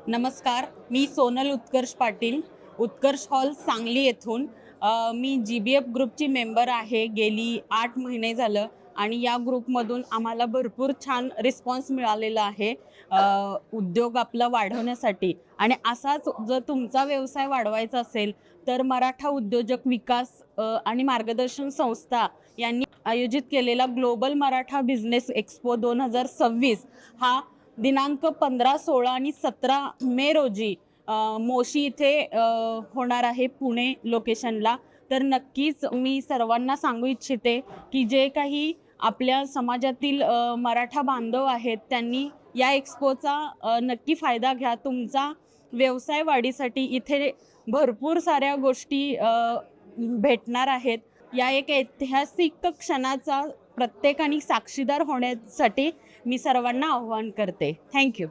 नमस्कार, मी सोनल उत्कर्ष पाटील, उत्कर्ष हॉल सांगली येथून. मी GBF ग्रुपची member आहे. गेली 8 महिने झालं आणि या ग्रुपमधून आम्हाला भरपूर छान रिस्पॉन्स मिळालेला आहे उद्योग आपला वाढवण्यासाठी. आणि असाच जर तुमचा व्यवसाय वाढवायचा असेल तर मराठा उद्योजक विकास आणि मार्गदर्शन संस्था यांनी आयोजित केलेला ग्लोबल मराठा बिझनेस एक्सपो 2026 हा दिनांक 15, 16 आणि 17 मे रोजी मोशी इथे होणार आहे, पुणे लोकेशनला. तर नक्कीच मी सर्वांना सांगू इच्छिते की जे काही आपल्या समाजातील मराठा बांधव आहेत त्यांनी या एक्सपोचा नक्की फायदा घ्या. तुमचा व्यवसाय वाढीसाठी इथे भरपूर साऱ्या गोष्टी भेटणार आहेत. या एक ऐतिहासिक क्षणाचा प्रत्येकाने साक्षीदार होण्यासाठी मी सर्वांना आव्हान करते. थँक्यू.